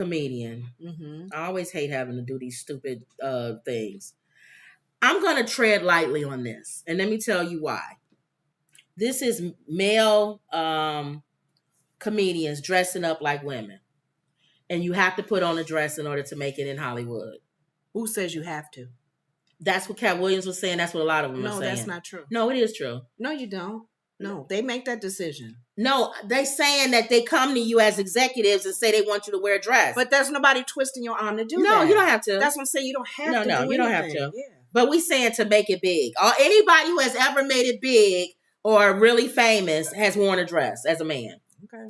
comedian. I always hate having to do these stupid things. I'm going to tread lightly on this, and let me tell you why. This is male comedians dressing up like women, and you have to put on a dress in order to make it in Hollywood. Who says you have to? That's what Katt Williams was saying. That's what a lot of them are saying. No, that's not true. No, it is true. No, you don't. No, they make that decision. No, they saying that they come to you as executives and say they want you to wear a dress. But there's nobody twisting your arm to do that. No, you don't have to. That's what I'm saying. You don't have to. No, you don't have to. Yeah. But we saying to make it big. Anybody who has ever made it big or really famous has worn a dress as a man. Okay.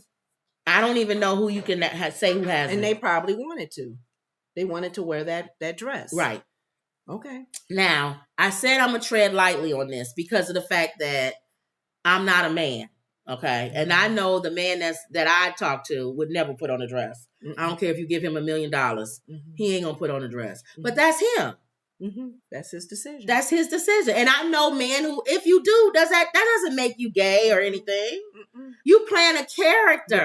I don't even know who you can say who has. And they probably wanted to. They wanted to wear that dress. Right. Okay. Now, I said I'm going to tread lightly on this because of the fact that I'm not a man. Okay. And I know the man that I talk to would never put on a dress. I don't care if you give him $1 million. He ain't going to put on a dress. But that's him. That's his decision. That's his decision. And I know men who, if you do, that doesn't make you gay or anything. You playing a character. You're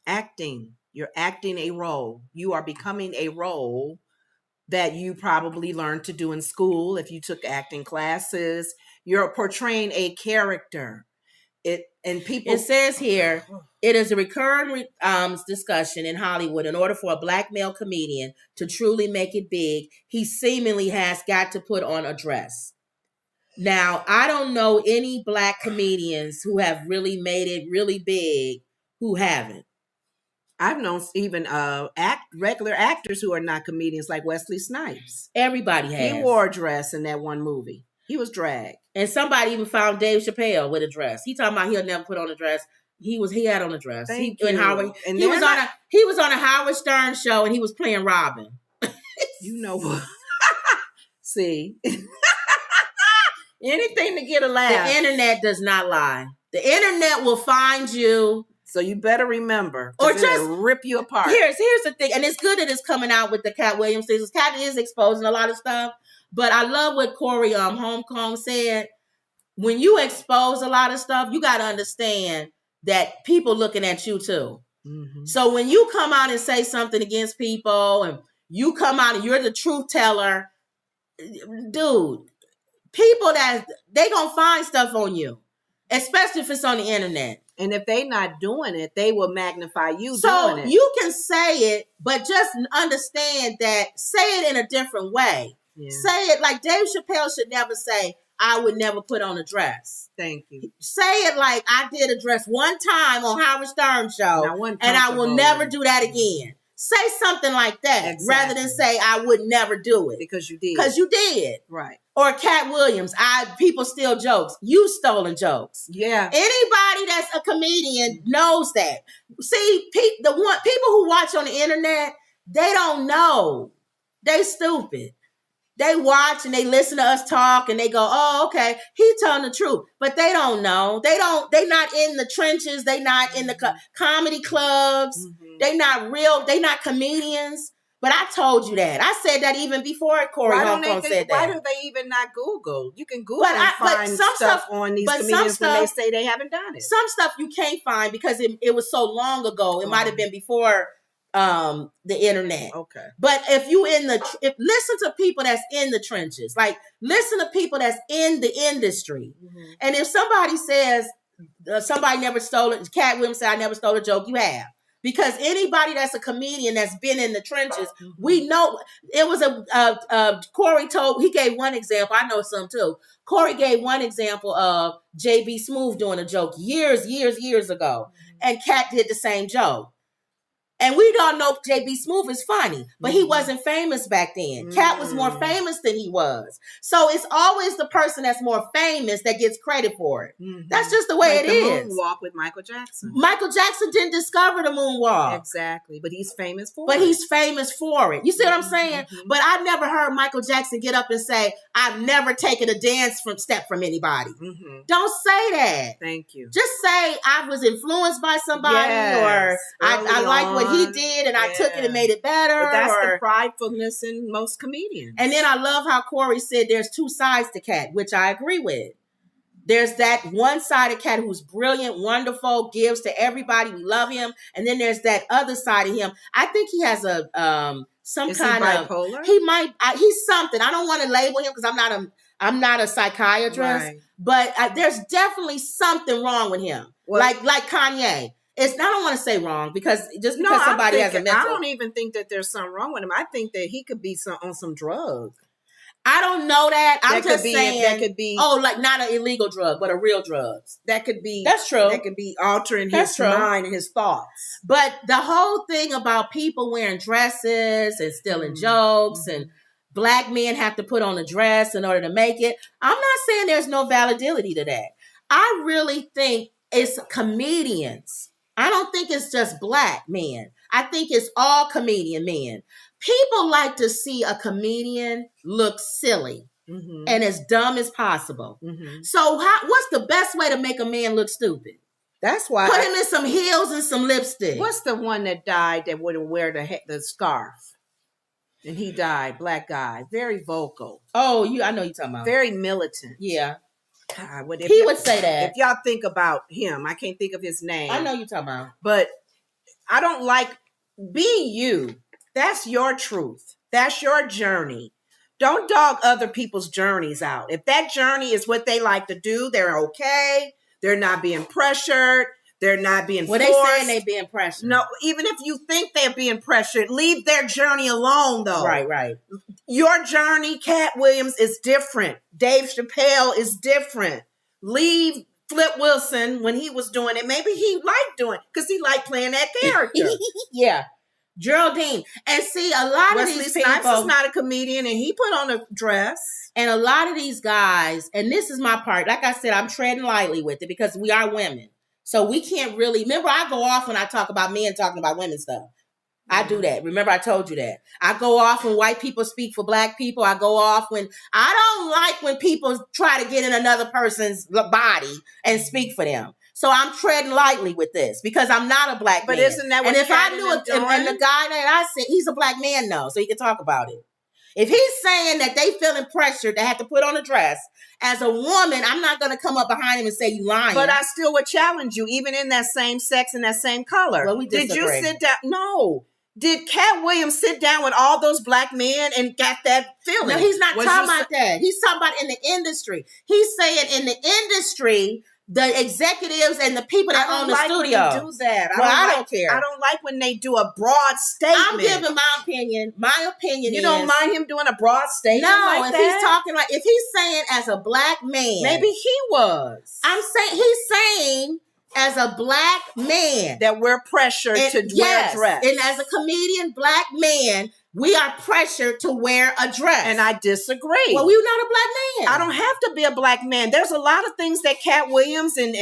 acting. You're acting a role. You are becoming a role that you probably learned to do in school. If you took acting classes, you're portraying a character. It says here, it is a recurring discussion in Hollywood. In order for a black male comedian to truly make it big, he seemingly has got to put on a dress. Now, I don't know any black comedians who have really made it really big who haven't. I've known even regular actors who are not comedians, like Wesley Snipes. Everybody has. He wore a dress in that one movie. He was dragged. And somebody even found Dave Chappelle with a dress. He talking about he'll never put on a dress. He had on a dress. He was on a Howard Stern show and he was playing Robin. You know what? See. Anything to get a laugh. The internet does not lie. The internet will find you. So you better remember. Or just rip you apart. Here's the thing. And it's good that it's coming out with the Katt Williams thing. Katt is exposing a lot of stuff. But I love what Corey Holmcomb said. When you expose a lot of stuff, you got to understand that people looking at you too. So when you come out and say something against people and you come out and you're the truth teller, dude, people they going to find stuff on you, especially if it's on the internet. And if they not doing it, they will magnify you so doing it. You can say it, but just understand that say it in a different way. Yeah. Say it like Dave Chappelle should never say, I would never put on a dress. Thank you. Say it like I did a dress one time on Howard Stern show, and I will never do that again. Say something like that rather than say I would never do it. Because you did. Because you did. Right. Or Katt Williams, people steal jokes. You stolen jokes. Yeah. Anybody that's a comedian knows that. See, people who watch on the internet, they don't know. They stupid. They watch and they listen to us talk and they go, oh, okay, he's telling the truth. But they don't know. They're not in the trenches. They not in the comedy clubs. They not comedians. But I told you that. I said that even before Corey Holmcomb said that. Why do they even not Google? You can Google and find some stuff on these comedians when they say they haven't done it. Some stuff you can't find because it was so long ago. It might have been before the internet. Okay. But if listen to people that's in the trenches, like listen to people that's in the industry. And if somebody says somebody never stole it, Katt Williams said I never stole a joke, you have. Because anybody that's a comedian that's been in the trenches, we know it was Corey he gave one example. I know some too. Corey gave one example of JB Smoove doing a joke years ago. And Katt did the same joke. And we don't know JB Smoove is funny, but he wasn't famous back then. Katt was more famous than he was. So it's always the person that's more famous that gets credit for it. That's just the way it is. The moonwalk with Michael Jackson. Michael Jackson didn't discover the moonwalk. Exactly, but he's famous for it. But he's famous for it. You see what I'm saying? But I never heard Michael Jackson get up and say, I've never taken a dance step from anybody. Don't say that. Thank you. Just say I was influenced by somebody or I like what he did and I took it and made it better. But that's the pridefulness in most comedians. And then I love how Corey said there's two sides to Katt, which I agree with. There's that one-sided Katt who's brilliant, wonderful, gives to everybody. We love him. And then there's that other side of him. I think he has a some Is kind he of bipolar? he might he's something. I don't want to label him because I'm not a psychiatrist, Right. but there's definitely something wrong with him. Well, like Kanye. I don't want to say wrong because just no, because somebody has a mental. I don't even think that there's something wrong with him. I think that he could be on some drug. I don't know that. I'm just saying that could be. Oh, like not an illegal drug, but a real drug. That could be. That's true. That could be altering his mind and his thoughts. But the whole thing about people wearing dresses and stealing jokes and black men have to put on a dress in order to make it. I'm not saying there's no validity to that. I really think it's comedians. I don't think it's just black men. I think it's all comedian men. People like to see a comedian look silly and as dumb as possible. So what's the best way to make a man look stupid? That's why put him in some heels and some lipstick. What's the one that died that wouldn't wear the scarf? And he died, black guy, very vocal. Oh, I know you're talking about. Very militant. Yeah. God, he would say that. If y'all think about him, I can't think of his name. I know you're talking about. But I don't like, be you. That's your truth. That's your journey. Don't dog other people's journeys out. If that journey is what they like to do, they're okay. They're not being pressured. They're not being forced. They saying they being pressured. No, even if you think they're being pressured, leave their journey alone, though. Right. Your journey, Katt Williams, is different. Dave Chappelle is different. Leave Flip Wilson when he was doing it. Maybe he liked doing it because he liked playing that character. Yeah. Geraldine. And see, a lot of these people... Snipes is not a comedian, and he put on a dress. And a lot of these guys, and this is my part, like I said, I'm treading lightly with it because we are women. So we can't really... Remember, I go off when I talk about men talking about women stuff. I do that. Remember, I told you that. I go off when white people speak for black people. I go off when... I don't like when people try to get in another person's body and speak for them. So I'm treading lightly with this because I'm not a black man. But isn't that what and if Katt I knew it, doing? and the guy that I said, he's a black man, though, so he can talk about it. If he's saying that they feeling pressured to have to put on a dress, as a woman, I'm not going to come up behind him and say you lying. But I still would challenge you, even in that same sex and that same color. Well, we disagree. Did you sit down? No. Did Katt Williams sit down with all those black men and got that feeling? No, he's not talking about that. He's talking about in the industry. He's saying in the industry, the executives and the people that own the studio. I don't like when they do that. I don't care. I don't like when they do a broad statement. I'm giving my opinion. My opinion is... You don't mind him doing a broad statement like that? No, he's talking like... If he's saying as a black man... Maybe he was. I'm saying... He's saying as a black man... That we're pressured to wear a dress. And as a comedian black man... We are pressured to wear a dress. And I disagree. Well, we're not a black man. I don't have to be a black man. There's a lot of things that Katt Williams and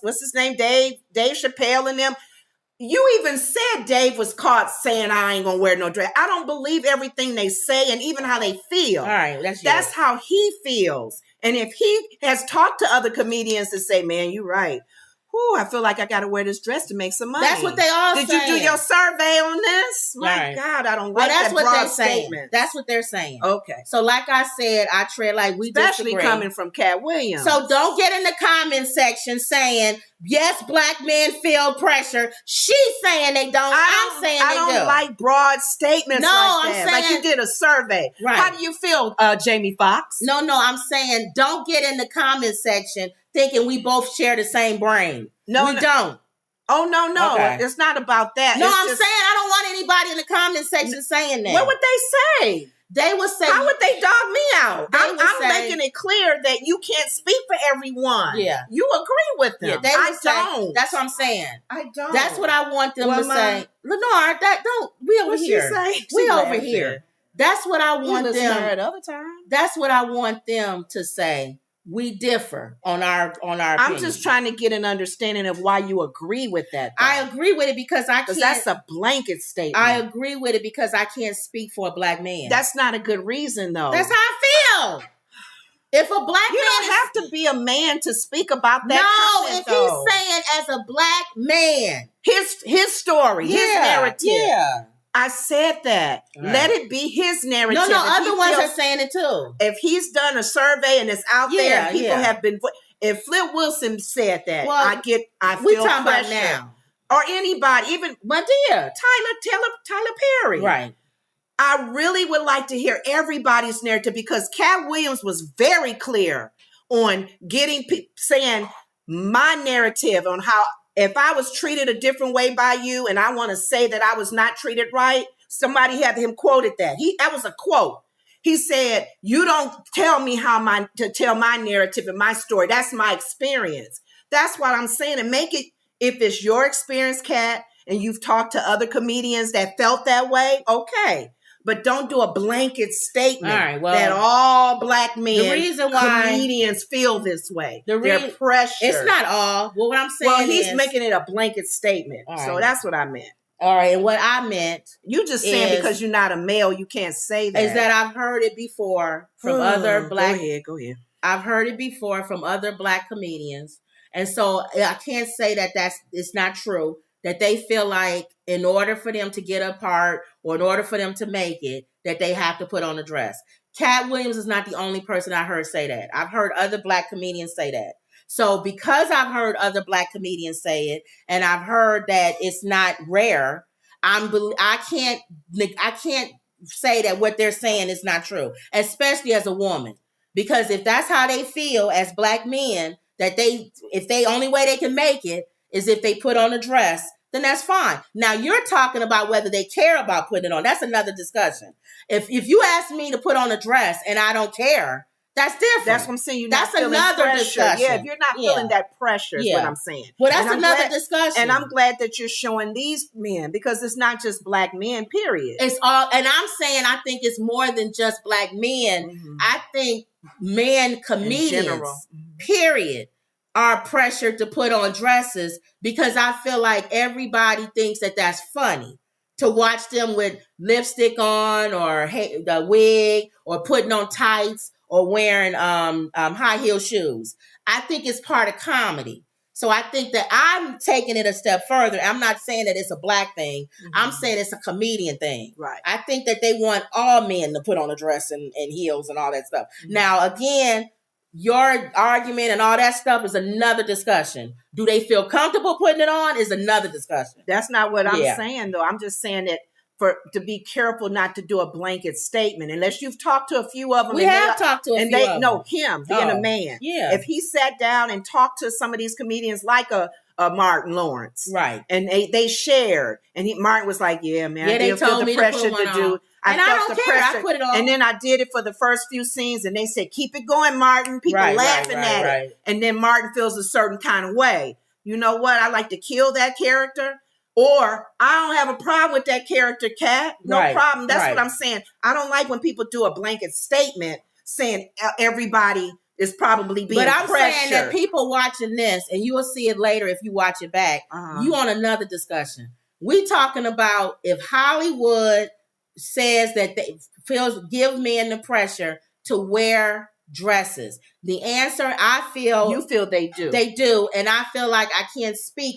what's his name? Dave Chappelle and them. You even said Dave was caught saying, I ain't gonna wear no dress. I don't believe everything they say and even how they feel. All right, that's how he feels. And if he has talked to other comedians to say, man, you're right. I feel like I got to wear this dress to make some money. That's what they all Did you do your survey on this? My God, I don't like that broad statement. That's what they're saying. Okay. So like I said, I tread like we Especially disagree. Coming from Katt Williams. So don't get in the comment section saying, yes, black men feel pressure. She's saying they don't. I'm saying they do. I don't like broad statements like that. I'm saying, like you did a survey. Right. How do you feel, Jamie Foxx? No, I'm saying don't get in the comment section thinking we both share the same brain. No, we don't. Oh, no. Okay. It's not about that. No, I'm saying I don't want anybody in the comment section saying that. What would they say? They would say... How would they dog me out? I'm making it clear that you can't speak for everyone. Yeah. You agree with them. Yeah, I don't. That's what I'm saying. I don't. That's what I want them to say. Lenore, we over here. We over here. That's what I want them... At other time. That's what I want them to say. We differ on our opinion. I'm just trying to get an understanding of why you agree with that. Though. I agree with it because I can't. That's a blanket statement. I agree with it because I can't speak for a black man. That's not a good reason, though. That's how I feel. If a black you man don't have to be a man to speak about that. No, if he's saying as a black man, his story, his narrative. Yeah. I said that. Right. Let it be his narrative. No, other ones are saying it too. If he's done a survey and it's out there, and people have been. If Flip Wilson said that, well, I feel talking pressure. About now. Or anybody, even Tyler Perry. Right. I really would like to hear everybody's narrative because Katt Williams was very clear on saying my narrative on how if I was treated a different way by you and I want to say that I was not treated right, somebody had him quoted that. That was a quote. He said, "You don't tell me to tell my narrative and my story. That's my experience." That's what I'm saying. And make it, if it's your experience, Katt, and you've talked to other comedians that felt that way, okay. But don't do a blanket statement that all black men, comedians feel this way. They're pressured. It's not all. Well, what I'm saying he's making it a blanket statement. So that's what I meant. All right. And what I meant. You just saying because you're not a male, you can't say that. Is that I've heard it before from other black. Go ahead. I've heard it before from other black comedians. And so I can't say that it's not true. That they feel like in order for them to get a part or in order for them to make it, that they have to put on a dress. Katt Williams is not the only person I heard say that. I've heard other black comedians say that. So because I've heard other black comedians say it, and I've heard that it's not rare, I can't say that what they're saying is not true, especially as a woman. Because if that's how they feel as black men, that if they only way they can make it is if they put on a dress, then that's fine. Now you're talking about whether they care about putting it on. That's another discussion. If you ask me to put on a dress and I don't care, that's different. That's what I'm saying. That's another discussion. Yeah, if you're not feeling that pressure is what I'm saying. Well, that's another discussion. And I'm glad that you're showing these men because it's not just black men, period. It's all, and I'm saying I think it's more than just black men. Mm-hmm. I think men comedians, period, are pressured to put on dresses because I feel like everybody thinks that that's funny to watch them with lipstick on or the wig or putting on tights or wearing high heel shoes. I think it's part of comedy. So I think that I'm taking it a step further. I'm not saying that it's a black thing. Mm-hmm. I'm saying it's a comedian thing. Right. I think that they want all men to put on a dress and heels and all that stuff. Mm-hmm. Now, again, your argument and all that stuff is another discussion. Do they feel comfortable putting it on is another discussion. That's not what I'm saying, though. I'm just saying that to be careful not to do a blanket statement unless you've talked to a few of them. We have talked to a few of them. And they know him being a man. Yeah. If he sat down and talked to some of these comedians like a Martin Lawrence. Right. And they shared. And Martin was like, yeah, man, I did feel the pressure to do. I felt the pressure. I put it on. And then I did it for the first few scenes and they said, keep it going, Martin. People laughing at it. And then Martin feels a certain kind of way. You know what? I like to kill that character. Or I don't have a problem with that character, Katt. No problem. That's what I'm saying. I don't like when people do a blanket statement saying everybody is probably being pressured. But I'm saying that people watching this, and you will see it later if you watch it back, you on another discussion. We talking about if Hollywood says that they give men the pressure to wear dresses. The answer, I feel... You feel they do. They do, and I feel like I can't speak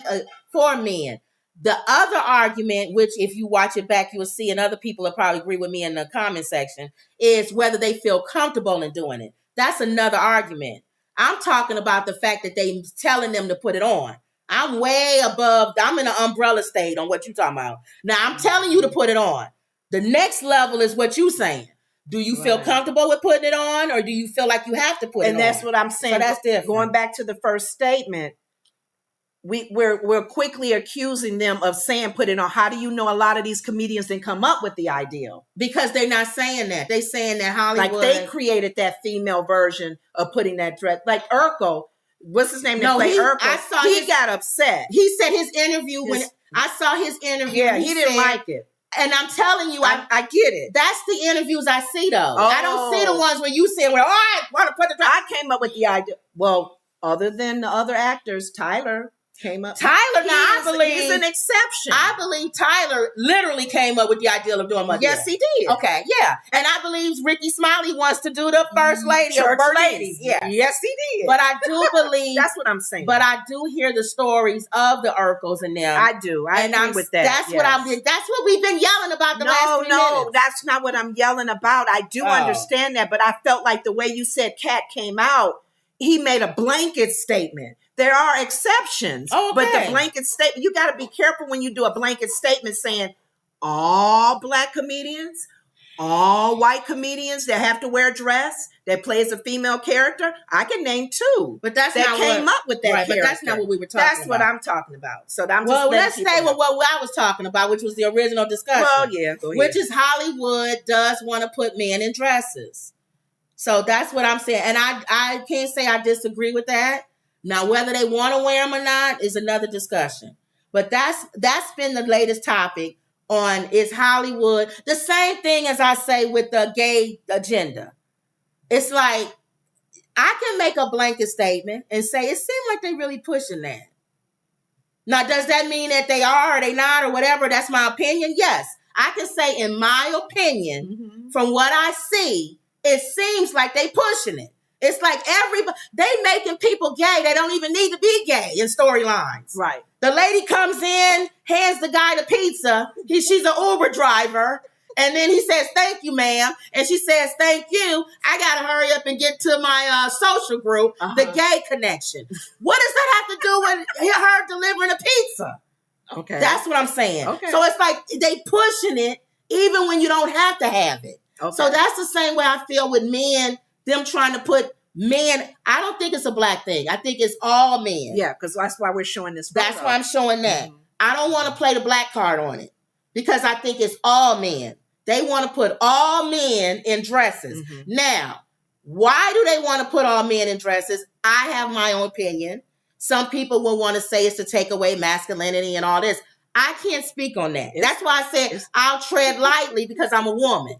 for men. The other argument, which if you watch it back, you will see, and other people will probably agree with me in the comment section, is whether they feel comfortable in doing it. That's another argument. I'm talking about the fact that they telling them to put it on. I'm way above, I'm in an umbrella state on what you're talking about. Now, I'm telling you to put it on. The next level is what you're saying. Do you feel comfortable with putting it on, or do you feel like you have to put it on? And that's what I'm saying. So that's different. Going back to the first statement, we're quickly accusing them of saying put it on. How do you know a lot of these comedians didn't come up with the ideal? Because they're not saying that. They're saying that Hollywood... Like they created that female version of putting that dress. Like Urkel, what's his name? No, Urkel. He got upset. He said his interview, when I saw his interview... Yeah, he didn't like it. And I'm telling you, I get it. That's the interviews I see, though. I don't see the ones where you say, well, all right, want to put the dress... I came up with the idea. Well, other than the other actors, Tyler... came up. Tyler, now I believe he's an exception. I believe Tyler literally came up with the idea of doing Mother. Yes, he did. Okay, yeah, and I believe Ricky Smiley wants to do the first lady Church of Bernice. lady. Yeah, yes, he did. But I do believe that's what I'm saying. But I do hear the stories of the Urkels and them. I do. I agree with that. That's what I'm. That's what we've been yelling about the last 3 minutes. No, that's not what I'm yelling about. I do understand that, but I felt like the way you said Katt came out, he made a blanket statement. There are exceptions, but the blanket statement, you got to be careful when you do a blanket statement saying all Black comedians, all white comedians that have to wear a dress, that plays a female character. I can name 2, but that's that not came up with that character. But that's not what we were talking about. That's what I'm talking about. So I'm just let's stay with what I was talking about, which was the original discussion. Well, yeah, go ahead. Which is Hollywood does want to put men in dresses. So that's what I'm saying. And I can't say I disagree with that. Now, whether they want to wear them or not is another discussion. But that's been the latest topic on is Hollywood. The same thing as I say with the gay agenda. It's like, I can make a blanket statement and say, it seems like they're really pushing that. Now, does that mean that they are or they not or whatever? That's my opinion. Yes. I can say, in my opinion, from what I see, it seems like they pushing it. It's like they making people gay. They don't even need to be gay in storylines. Right. The lady comes in, hands the guy the pizza. She's an Uber driver. And then he says, thank you, ma'am. And she says, thank you. I got to hurry up and get to my social group, the gay connection. What does that have to do with her delivering a pizza? Okay. That's what I'm saying. Okay. So it's like they pushing it even when you don't have to have it. Okay. So that's the same way I feel with men, them trying to put men. I don't think it's a Black thing. I think it's all men. Yeah, because that's why we're showing this photo. That's why I'm showing that. I don't want to play the Black card on it because I think it's all men. They want to put all men in dresses. Now, why do they want to put all men in dresses? I have my own opinion. Some people will want to say it's to take away masculinity and all this. I can't speak on that. That's why I said I'll tread lightly because I'm a woman.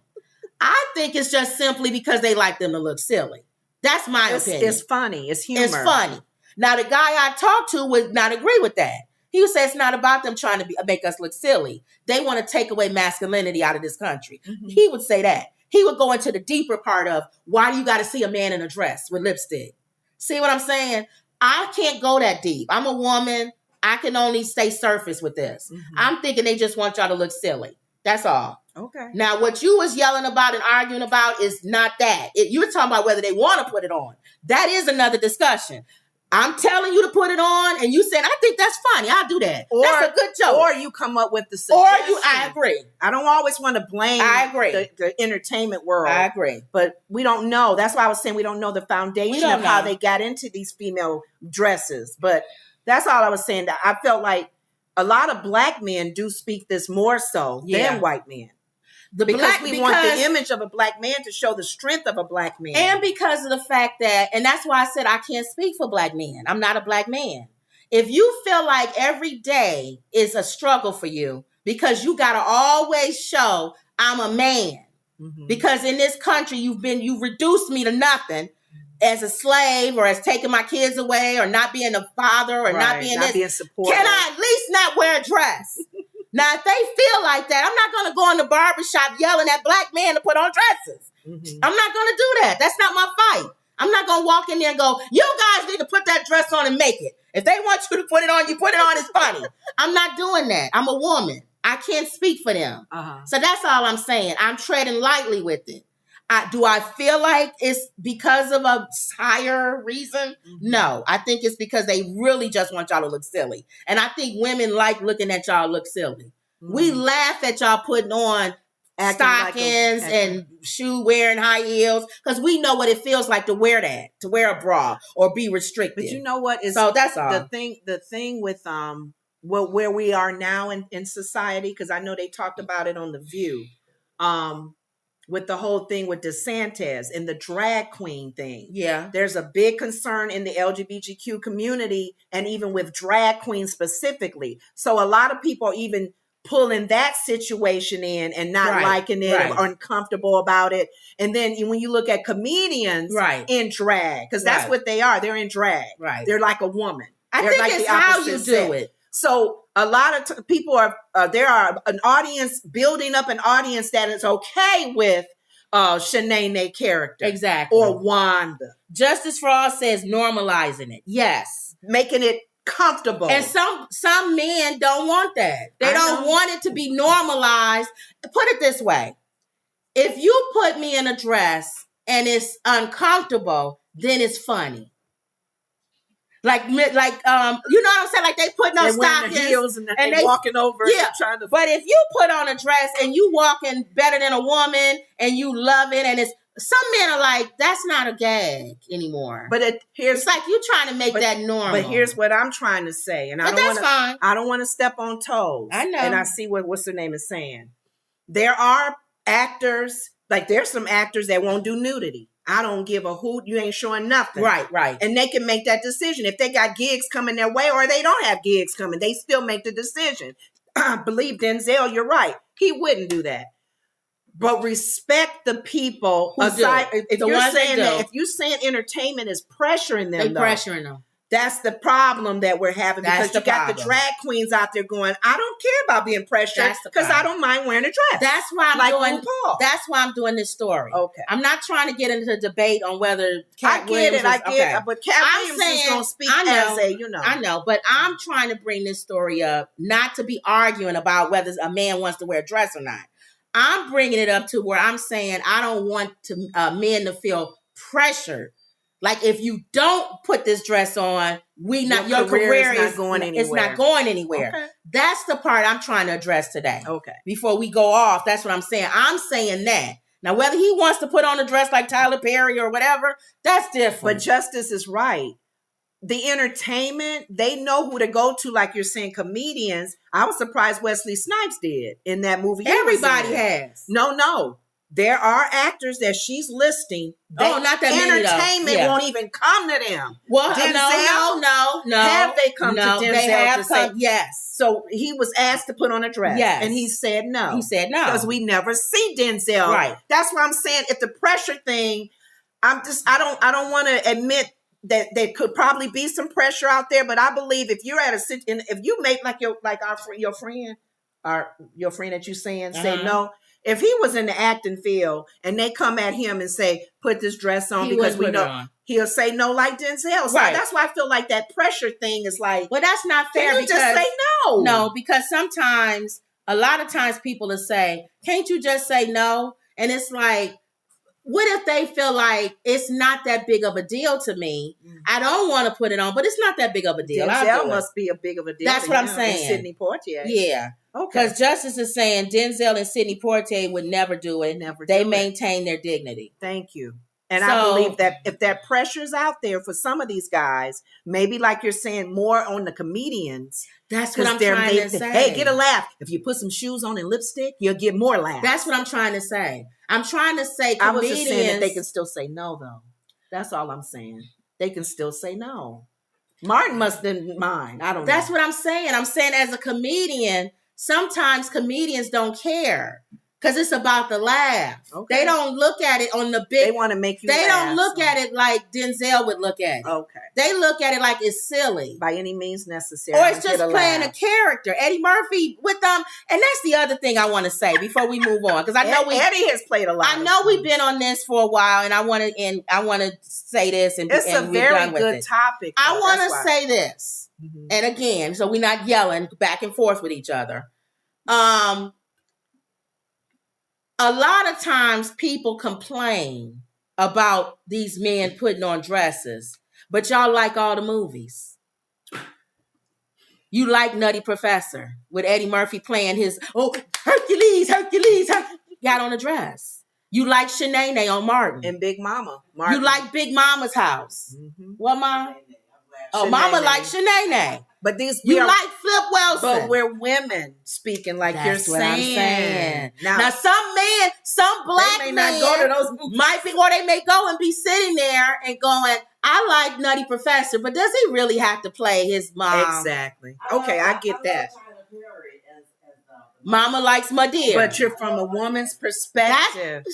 I think it's just simply because they like them to look silly. That's my opinion. It's funny. It's humor. It's funny. Now, the guy I talked to would not agree with that. He would say it's not about them trying to make us look silly. They want to take away masculinity out of this country. He would say that. He would go into the deeper part of why do you got to see a man in a dress with lipstick? See what I'm saying? I can't go that deep. I'm a woman. I can only stay surface with this. I'm thinking they just want y'all to look silly. That's all. Okay. Now, what you was yelling about and arguing about is not that. You were talking about whether they want to put it on. That is another discussion. I'm telling you to put it on, and you said, I think that's funny. I'll do that. That's a good joke. Or you come up with the suggestion. I agree. I don't always want to blame the entertainment world. I agree. But we don't know. That's why I was saying we don't know the foundation of how they got into these female dresses. But that's all I was saying. That I felt like a lot of Black men do speak this more so than white men. Because we want the image of a Black man to show the strength of a Black man. And because of the fact that, and that's why I said I can't speak for Black men. I'm not a Black man. If you feel like every day is a struggle for you, because you got to always show I'm a man. Because in this country, you've reduced me to nothing as a slave or as taking my kids away or not being a father or not being supportive. Can I at least not wear a dress? Now, if they feel like that, I'm not going to go in the barbershop yelling at Black men to put on dresses. I'm not going to do that. That's not my fight. I'm not going to walk in there and go, you guys need to put that dress on and make it. If they want you to put it on, you put it on. It's funny. I'm not doing that. I'm a woman. I can't speak for them. So that's all I'm saying. I'm treading lightly with it. Do I feel like it's because of a higher reason? No, I think it's because they really just want y'all to look silly. And I think women like looking at y'all look silly. We laugh at y'all putting on stockings and shoe wearing high heels because we know what it feels like to wear that, to wear a bra or be restricted. But you know what is so that's all. The thing with where we are now in society, because I know they talked about it on The View. With the whole thing with DeSantis and the drag queen thing. Yeah. There's a big concern in the LGBTQ community and even with drag queens specifically. So a lot of people are even pulling that situation in and not liking it or uncomfortable about it. And then when you look at comedians in drag, because that's what they are. They're in drag. They're like a woman. I They're think like it's the how opposite you sex. do it. So a lot of people are, there are an audience building up an audience that is okay with Shanae character. Exactly. Or Wanda. Justice for All says normalizing it. Yes. Making it comfortable. And some men don't want that. They don't want it to be normalized. Put it this way. If you put me in a dress and it's uncomfortable, then it's funny. Like you know what I'm saying? Like they putting on stockings, the heels and they walking over. Yeah, and trying to. But if you put on a dress and you walking better than a woman and you love it, and it's some men are like, that's not a gag anymore. But it's like you trying to make that normal. But here's what I'm trying to say, and I don't want to step on toes. I know, and I see what's her name is saying. There are actors, like there's some actors that won't do nudity. I don't give a hoot. You ain't showing nothing. Right. And they can make that decision. If they got gigs coming their way or they don't have gigs coming, they still make the decision. I believe Denzel, you're right. He wouldn't do that. But respect the people. Aside, if you're saying entertainment is pressuring them, pressuring them. That's the problem that we're having, because you got the drag queens out there going, I don't care about being pressured because I don't mind wearing a dress. That's why That's why I'm doing this story. Okay. I'm not trying to get into a debate on whether Katt Williams I get it. But Katt Williams is going to speak as a, I know, but I'm trying to bring this story up, not to be arguing about whether a man wants to wear a dress or not. I'm bringing it up to where I'm saying I don't want men to feel pressured. Like if you don't put this dress on, your career is not going anywhere. It's not going anywhere. Okay. That's the part I'm trying to address today. Okay. Before we go off, that's what I'm saying. I'm saying that. Now, whether he wants to put on a dress like Tyler Perry or whatever, that's different. But Justice is right. The entertainment, they know who to go to, like you're saying, comedians. I was surprised Wesley Snipes did in that movie. Everybody has. No. There are actors that she's listing. Not that many, entertainment won't even come to them. Well, Denzel, no. Have they come to Denzel they have to say yes? So he was asked to put on a dress, and he said no. He said no because we never see Denzel. Right. That's what I'm saying. If the pressure thing, I don't want to admit that there could probably be some pressure out there, but I believe if you're at if you make your friend that you saying say no. If he was in the acting field and they come at him and say, put this dress on because we know he'll say no like Denzel. So that's why I feel like that pressure thing is like, well, that's not fair. Can you just say no? No, because a lot of times people will say, can't you just say no? And it's like, what if they feel like it's not that big of a deal to me? I don't want to put it on, but it's not that big of a deal. Denzel must be a big of a deal. That's what I'm saying. Sidney Poitier. Yeah. Okay. Because Justice is saying Denzel and Sidney Poitier would never do it. They maintain their dignity. Thank you. And I believe that if that pressure's out there for some of these guys, maybe like you're saying, more on the comedians. That's what I'm trying to say. Hey, get a laugh. If you put some shoes on and lipstick, you'll get more laughs. That's what I'm trying to say. I'm trying to say comedians. I was just saying that they can still say no, though. That's all I'm saying. They can still say no. Martin must didn't mind. I don't know. That's what I'm saying. I'm saying as a comedian, sometimes comedians don't care. Because it's about the laugh. Okay. They don't look at it on the big... They want to make you They laugh, don't look at it like Denzel would look at it. Okay. They look at it like it's silly. By any means necessary. Or it's just playing a character. Eddie Murphy with them. And that's the other thing I want to say before we move on. Because I know Eddie has played a lot. I know we've been on this for a while, and I want to say this. It's a very good topic. I want to say this. Mm-hmm. And again, so we're not yelling back and forth with each other. A lot of times people complain about these men putting on dresses, but y'all like all the movies. You like Nutty Professor with Eddie Murphy playing his, Hercules, got on a dress. You like Shanae on Martin. And Big Mama. Martin. You like Big Mama's house. Mm-hmm. What, Mom? Mama like Shanae. But like Flip Wilson. But we're women speaking like you're saying. Now some black men not go to those movies. Might be, or they may go and be sitting there and going, I like Nutty Professor, but does he really have to play his mom? Exactly. Okay, I get that. Mama likes my dear. But you're from a woman's perspective.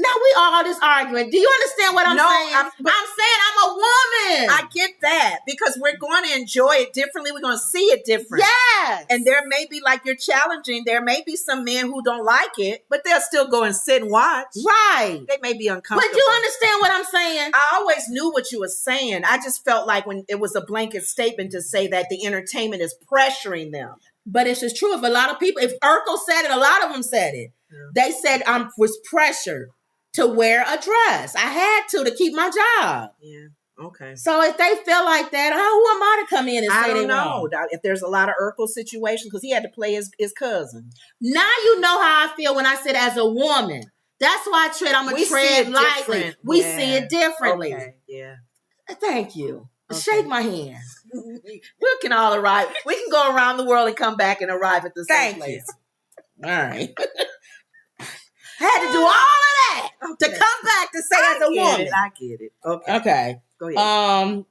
Now we all this arguing. Do you understand what I'm saying? I'm saying I'm a woman. I get that because we're going to enjoy it differently. We're going to see it different. Yes. And there may be, like you're challenging, there may be some men who don't like it, but they'll still go and sit and watch. Right. They may be uncomfortable. But you understand what I'm saying? I always knew what you were saying. I just felt like when it was a blanket statement to say that the entertainment is pressuring them. But it's just true. If a lot of people, if Urkel said it, a lot of them said it. Yeah. They said I was pressured to wear a dress. I had to keep my job. Yeah. Okay. So if they feel like that, who am I to come in and say I don't know wrong? If there's a lot of Urkel situations because he had to play his cousin. Now you know how I feel when I said as a woman. That's why I tread. I'm a tread lightly. We see it differently. Okay. Yeah. Thank you. Okay. Shake my hand. We can all arrive. We can go around the world and come back and arrive at the same place. All right. Had to do all of that to come back to say as a woman. I get it. Okay. Okay. Go ahead.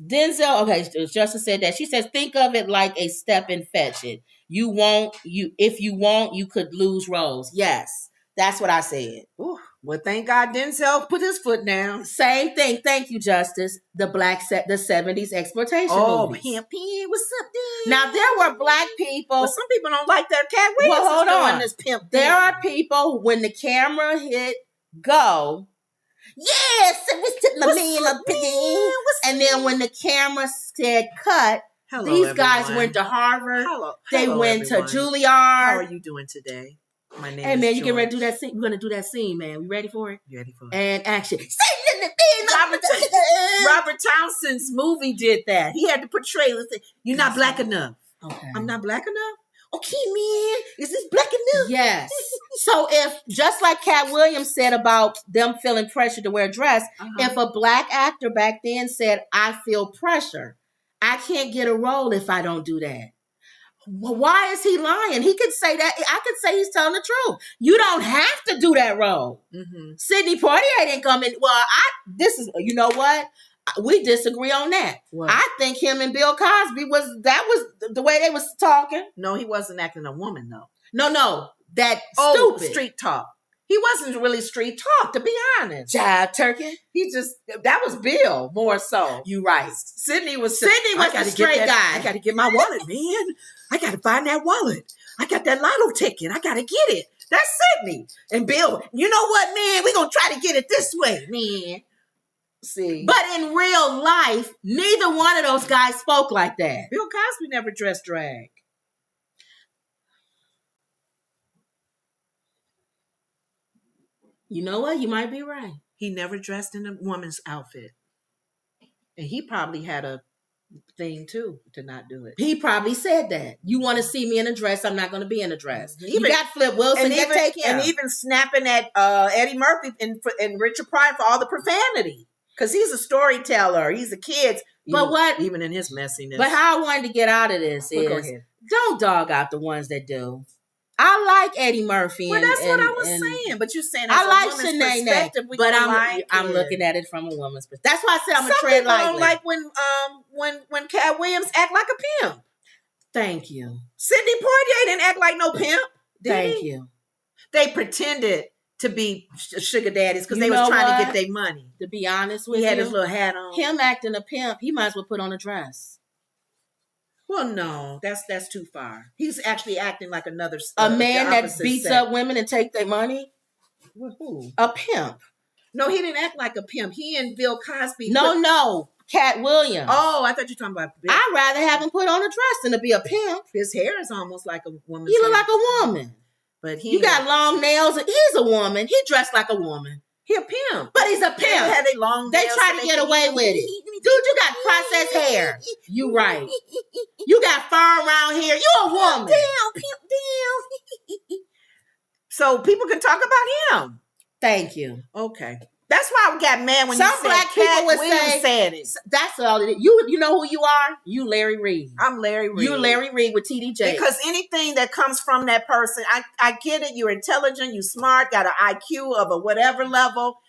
Denzel, okay, Justice said that. She says, think of it like a step and fetch it. If you won't, you could lose roles. Yes. That's what I said. Ooh, well, thank God Denzel put his foot down. Same thing. Thank you, Justice. The 70s exploitation movies. Pimp, what's up, dude? Now, there were black people. But some people don't like that. Katt Williams hold on. This pimp there are people, when the camera hit go, yes, it was and then when the camera said cut, these guys went to Harvard. They went to Juilliard. How are you doing today? My name hey, man, is you get ready to do that scene. We're going to do that scene, man. We ready for it? Ready for it. And action. Robert Townsend's movie did that. He had to portray, you're not black enough. Okay. I'm not black enough? Okay, man. Is this black enough? Yes. So if, just like Katt Williams said about them feeling pressure to wear a dress, if a black actor back then said, I feel pressure, I can't get a role if I don't do that. Well, why is he lying? He could say that. I could say he's telling the truth. You don't have to do that role. Mm-hmm. Sidney Poitier didn't come in. Well, you know what? We disagree on that. What? I think him and Bill Cosby was the way they was talking. No, he wasn't acting a woman though. No. That stupid street talk. He wasn't really street talk, to be honest. Jive turkey. That was Bill more so. You right. Sidney was the straight guy. I got to get my wallet, man. I got to find that wallet. I got that lotto ticket. I got to get it. That's Sidney. And Bill, you know what, man? We're going to try to get it this way, man. See. But in real life, neither one of those guys spoke like that. Bill Cosby never dressed drag. You know what? You might be right. He never dressed in a woman's outfit. And he probably had a thing too to not do it. He probably said that. You want to see me in a dress, I'm not going to be in a dress. You got Flip Wilson, and even snapping at Eddie Murphy and Richard Pryor for all the profanity. Because he's a storyteller. He's a kid. Even in his messiness. But how I wanted to get out of this is, don't dog out the ones that do. I like Eddie Murphy. Well, that's what I was saying. But you're saying I like Shanae, but I'm looking at it from a woman's perspective. That's why I said I'm a tread lightly. Some people don't like when Katt Williams act like a pimp. Thank you. Sidney Poitier didn't act like no pimp. Thank you. They pretended to be sugar daddies because they was trying to get their money. To be honest with you, he had his little hat on. Him acting a pimp, he might as well put on a dress. Well, no, that's too far. He's actually acting like another a man that beats up women and take their money. Who? A pimp. No, he didn't act like a pimp. He and Bill Cosby. No, Katt Williams. Oh, I thought you were talking about Bill. I'd rather have him put on a dress than to be a pimp. His hair is almost like a woman's He look like a woman. But you got long nails. He's a woman. He dressed like a woman. He a pimp. But he's a pimp. They try to get away with it. Dude, you got processed hair. You right. You got fur around here. You a woman. Damn, pimp, damn. So people can talk about him. Thank you. Okay. That's why I got mad when some you said black people would say said it. That's all it is. You know who you are? You Larry Reed. I'm Larry Reed. You Larry Reed with TDJ. Because anything that comes from that person, I get it. You're intelligent, you smart, got an IQ of a whatever level.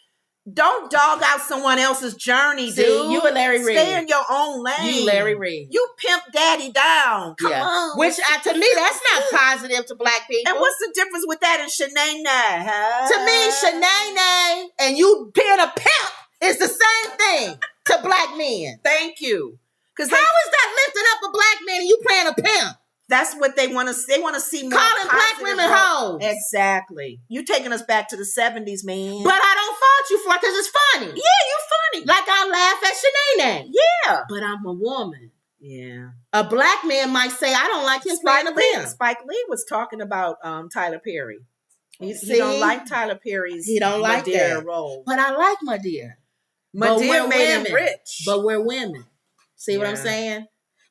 Don't dog out someone else's journey, See, dude. you and Larry Reid. Stay in your own lane. You Larry Reid. You pimp daddy down. Come on. Which to me, that's not positive to black people. And what's the difference with that and Shanae? Huh? To me, Shanae and you being a pimp is the same thing to black men. Thank you. Because how is that lifting up a black man and you playing a pimp? That's what they want to. They want to see more. Calling black women hoes. Exactly. You taking us back to the 70s, man. But I don't fault you for it because it's funny. Yeah, you're funny. Like I laugh at Shanae. Yeah. But I'm a woman. Yeah. A black man might say, I don't like him playing a pimp. Spike Lee was talking about Tyler Perry. He don't like Tyler Perry's Madea role. But I like Madea. Madea made him rich. But we're women. See what I'm saying?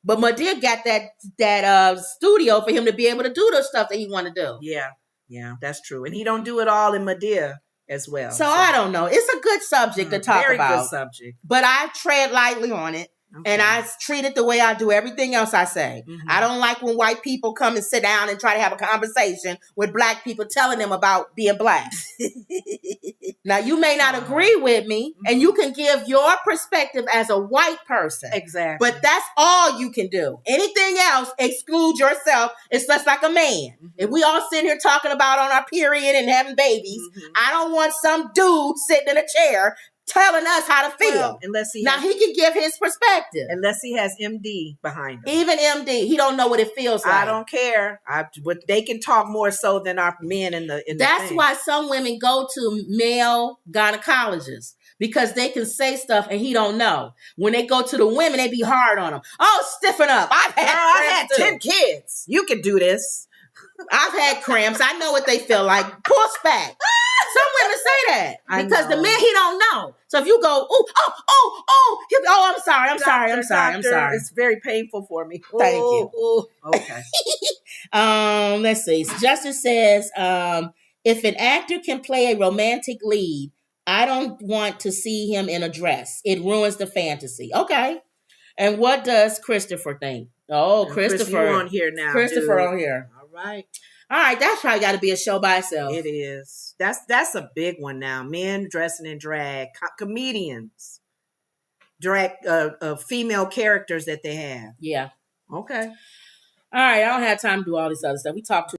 But Madea got that studio for him to be able to do the stuff that he want to do. Yeah, that's true. And he don't do it all in Madea as well. So I don't know. It's a good subject to talk about. Very good subject. But I tread lightly on it. Okay. And I treat it the way I do everything else I say. Mm-hmm. I don't like when white people come and sit down and try to have a conversation with black people telling them about being black. Now, you may not agree with me, and you can give your perspective as a white person. Exactly. But that's all you can do. Anything else, exclude yourself. It's just like a man. Mm-hmm. If we all sit here talking about on our period and having babies, I don't want some dude sitting in a chair telling us how to feel. Well, unless he can give his perspective. Unless he has MD behind him. Even MD, he don't know what it feels like. I don't care. But they can talk more so than our men in the That's why some women go to male gynecologists. Because they can say stuff and he don't know. When they go to the women, they be hard on them. Oh, stiffen up. I've had 10 kids. You can do this. I've had cramps. I know what they feel like. Push back. Some women say that because the man, he don't know. So if you go, I'm sorry. It's very painful for me. Thank you. Okay. Let's see. Justice says, if an actor can play a romantic lead, I don't want to see him in a dress. It ruins the fantasy. Okay. And what does Christopher think? Oh, Christopher on here now. Christopher on here. All right. All right, that's probably got to be a show by itself. It is. That's a big one now. Men dressing in drag, comedians, drag female characters that they have. Yeah. Okay. All right, I don't have time to do all this other stuff. We talked to